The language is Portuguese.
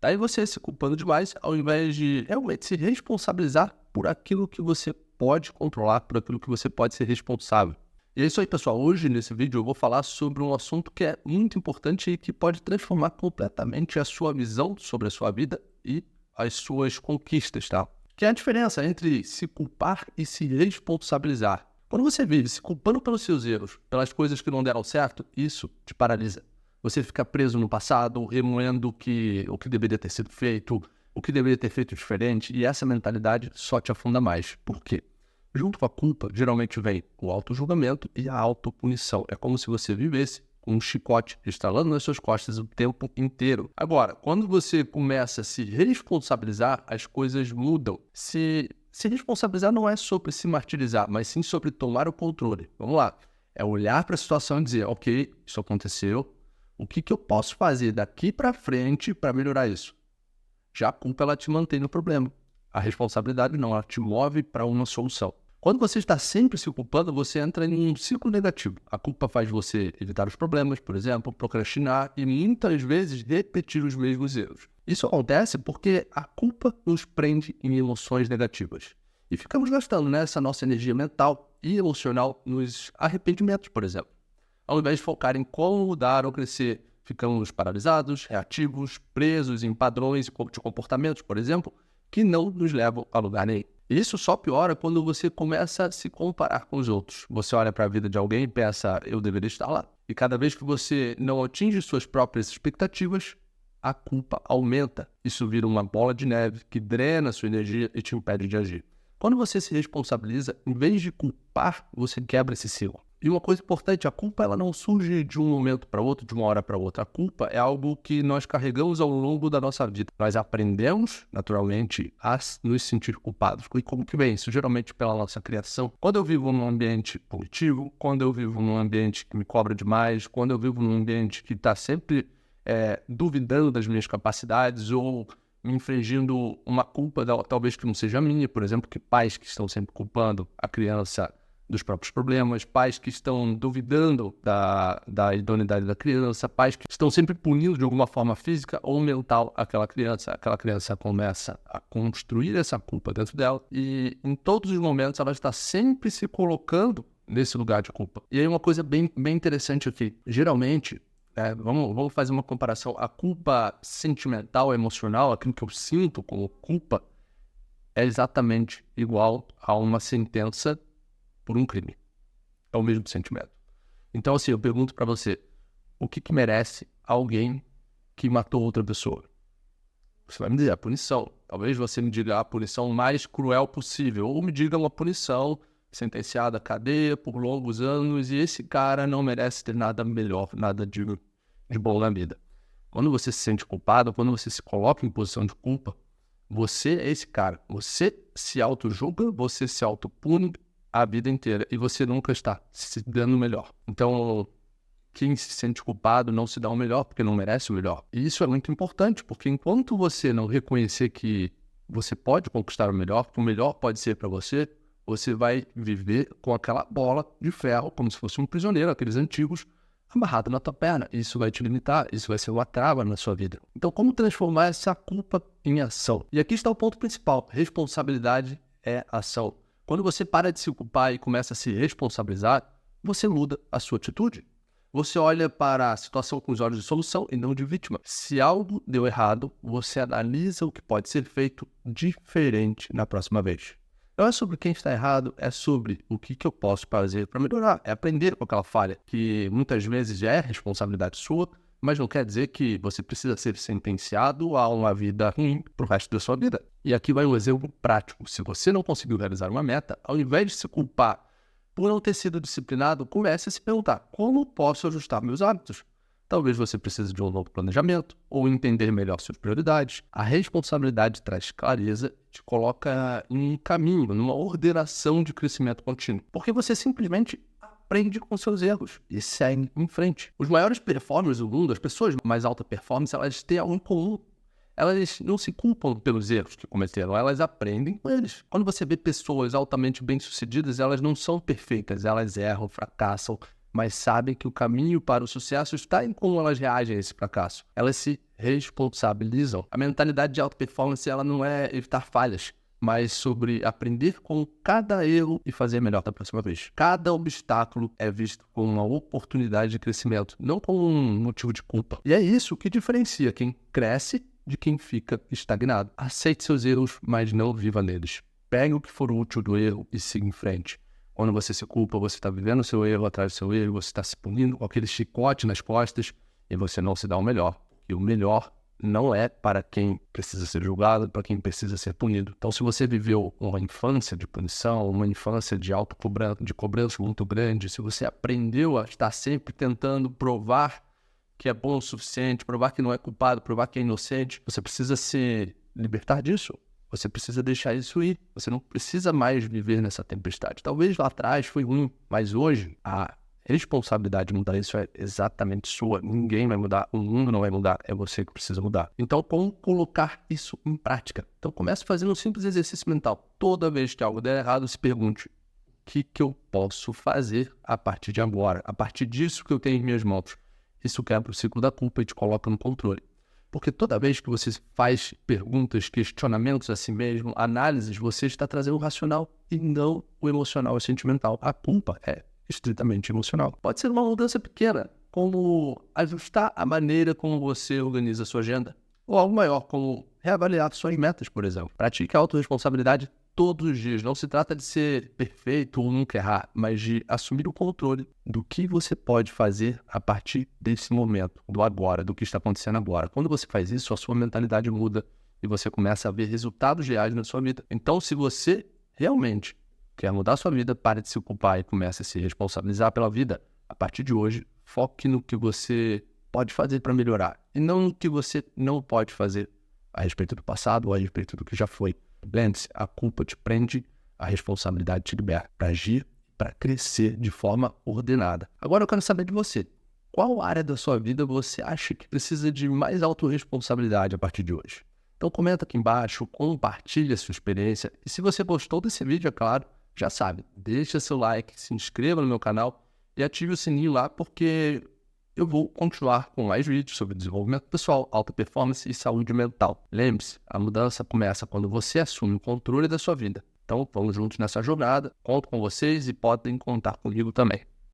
Daí você se culpando demais, ao invés de realmente se responsabilizar por aquilo que você pode controlar, por aquilo que você pode ser responsável. E é isso aí, pessoal. Hoje, nesse vídeo, eu vou falar sobre um assunto que é muito importante e que pode transformar completamente a sua visão sobre a sua vida e as suas conquistas, tá? Que é a diferença entre se culpar e se responsabilizar. Quando você vive se culpando pelos seus erros, pelas coisas que não deram certo, isso te paralisa. Você fica preso no passado, remoendo o que deveria ter sido feito, o que deveria ter feito diferente, e essa mentalidade só te afunda mais. Por quê? Junto com a culpa, geralmente vem o auto-julgamento e a autopunição. É como se você vivesse com um chicote estalando nas suas costas o tempo inteiro. Agora, quando você começa a se responsabilizar, as coisas mudam. Se responsabilizar não é sobre se martirizar, mas sim sobre tomar o controle. Vamos lá. É olhar para a situação e dizer, ok, isso aconteceu, o que eu posso fazer daqui para frente para melhorar isso? Já a culpa, ela te mantém no problema. A responsabilidade não, ela te move para uma solução. Quando você está sempre se culpando, você entra em um ciclo negativo. A culpa faz você evitar os problemas, por exemplo, procrastinar e muitas vezes repetir os mesmos erros. Isso acontece porque a culpa nos prende em emoções negativas. E ficamos gastando nessa nossa energia mental e emocional nos arrependimentos, por exemplo. Ao invés de focar em como mudar ou crescer, ficamos paralisados, reativos, presos em padrões de comportamentos, por exemplo, que não nos levam a lugar nenhum. Isso só piora quando você começa a se comparar com os outros. Você olha para a vida de alguém e pensa, eu deveria estar lá. E cada vez que você não atinge suas próprias expectativas, a culpa aumenta. Isso vira uma bola de neve que drena sua energia e te impede de agir. Quando você se responsabiliza, em vez de culpar, você quebra esse ciclo. E uma coisa importante, a culpa ela não surge de um momento para outro, de uma hora para outra. A culpa é algo que nós carregamos ao longo da nossa vida. Nós aprendemos, naturalmente, a nos sentir culpados. E como que vem? Isso geralmente pela nossa criação. Quando eu vivo num ambiente positivo, quando eu vivo num ambiente que me cobra demais, quando eu vivo num ambiente que está sempre duvidando das minhas capacidades ou me infringindo uma culpa, talvez que não seja minha, por exemplo, que pais que estão sempre culpando a criança dos próprios problemas, pais que estão duvidando da idoneidade da criança, pais que estão sempre punindo de alguma forma física ou mental aquela criança começa a construir essa culpa dentro dela e em todos os momentos ela está sempre se colocando nesse lugar de culpa. E aí uma coisa bem interessante aqui, geralmente, vamos fazer uma comparação, a culpa sentimental, emocional, aquilo que eu sinto como culpa, é exatamente igual a uma sentença por um crime. É o mesmo sentimento. Então, assim, eu pergunto pra você, o que merece alguém que matou outra pessoa? Você vai me dizer a punição. Talvez você me diga a punição mais cruel possível, ou me diga uma punição sentenciada à cadeia por longos anos, e esse cara não merece ter nada melhor, nada de bom na vida. Quando você se sente culpado, quando você se coloca em posição de culpa, você é esse cara. Você se auto-julga, você se auto-pune a vida inteira e você nunca está se dando o melhor. Então, quem se sente culpado não se dá o melhor porque não merece o melhor. E isso é muito importante, porque enquanto você não reconhecer que você pode conquistar o melhor, que o melhor pode ser para você, você vai viver com aquela bola de ferro, como se fosse um prisioneiro, aqueles antigos, amarrado na tua perna. Isso vai te limitar, isso vai ser uma trava na sua vida. Então, como transformar essa culpa em ação? E aqui está o ponto principal. Responsabilidade é ação. Quando você para de se culpar e começa a se responsabilizar, você muda a sua atitude. Você olha para a situação com os olhos de solução e não de vítima. Se algo deu errado, você analisa o que pode ser feito diferente na próxima vez. Não é sobre quem está errado, é sobre o que eu posso fazer para melhorar. É aprender com aquela falha, que muitas vezes é responsabilidade sua, mas não quer dizer que você precisa ser sentenciado a uma vida ruim para o resto da sua vida. E aqui vai um exemplo prático. Se você não conseguiu realizar uma meta, ao invés de se culpar por não ter sido disciplinado, comece a se perguntar, como posso ajustar meus hábitos? Talvez você precise de um novo planejamento ou entender melhor suas prioridades. A responsabilidade traz clareza, te coloca em um caminho, numa ordenação de crescimento contínuo. Porque você simplesmente aprende com seus erros e segue em frente. Os maiores performers do mundo, as pessoas mais alta performance, elas têm algo em comum. Elas não se culpam pelos erros que cometeram, elas aprendem com eles. Quando você vê pessoas altamente bem-sucedidas, elas não são perfeitas, elas erram, fracassam, mas sabem que o caminho para o sucesso está em como elas reagem a esse fracasso. Elas se responsabilizam. A mentalidade de alta performance, ela não é evitar falhas, mas sobre aprender com cada erro e fazer melhor da próxima vez. Cada obstáculo é visto como uma oportunidade de crescimento, não como um motivo de culpa. E é isso que diferencia quem cresce de quem fica estagnado. Aceite seus erros, mas não viva neles. Pegue o que for útil do erro e siga em frente. Quando você se culpa, você está vivendo o seu erro atrás do seu erro, você está se punindo com aquele chicote nas costas e você não se dá o melhor. E o melhor não é para quem precisa ser julgado, para quem precisa ser punido. Então, se você viveu uma infância de punição, uma infância de autocobrança, de cobrança muito grande, se você aprendeu a estar sempre tentando provar que é bom o suficiente, provar que não é culpado, provar que é inocente, você precisa se libertar disso. Você precisa deixar isso ir. Você não precisa mais viver nessa tempestade. Talvez lá atrás foi ruim, mas hoje a responsabilidade de mudar isso é exatamente sua. Ninguém vai mudar, o mundo não vai mudar, é você que precisa mudar. Então, como colocar isso em prática? Então, comece fazendo um simples exercício mental. Toda vez que algo der errado, se pergunte: o que eu posso fazer a partir de agora? A partir disso que eu tenho em minhas mãos. Isso quebra o ciclo da culpa e te coloca no controle. Porque toda vez que você faz perguntas, questionamentos a si mesmo, análises, você está trazendo o racional e não o emocional e sentimental. A culpa é estritamente emocional. Pode ser uma mudança pequena, como ajustar a maneira como você organiza a sua agenda. Ou algo maior, como reavaliar suas metas, por exemplo. Pratique a autorresponsabilidade todos os dias. Não se trata de ser perfeito ou nunca errar, mas de assumir o controle do que você pode fazer a partir desse momento, do agora, do que está acontecendo agora. Quando você faz isso, a sua mentalidade muda e você começa a ver resultados reais na sua vida. Então, se você realmente quer mudar a sua vida, pare de se culpar e comece a se responsabilizar pela vida. A partir de hoje, foque no que você pode fazer para melhorar e não no que você não pode fazer a respeito do passado ou a respeito do que já foi. Lembre-se, a culpa te prende, a responsabilidade te liberta para agir, para crescer de forma ordenada. Agora eu quero saber de você. Qual área da sua vida você acha que precisa de mais autorresponsabilidade a partir de hoje? Então comenta aqui embaixo, compartilha a sua experiência. E se você gostou desse vídeo, é claro, já sabe, deixa seu like, se inscreva no meu canal e ative o sininho lá, porque eu vou continuar com mais vídeos sobre desenvolvimento pessoal, alta performance e saúde mental. Lembre-se, a mudança começa quando você assume o controle da sua vida. Então, vamos juntos nessa jornada. Conto com vocês e podem contar comigo também.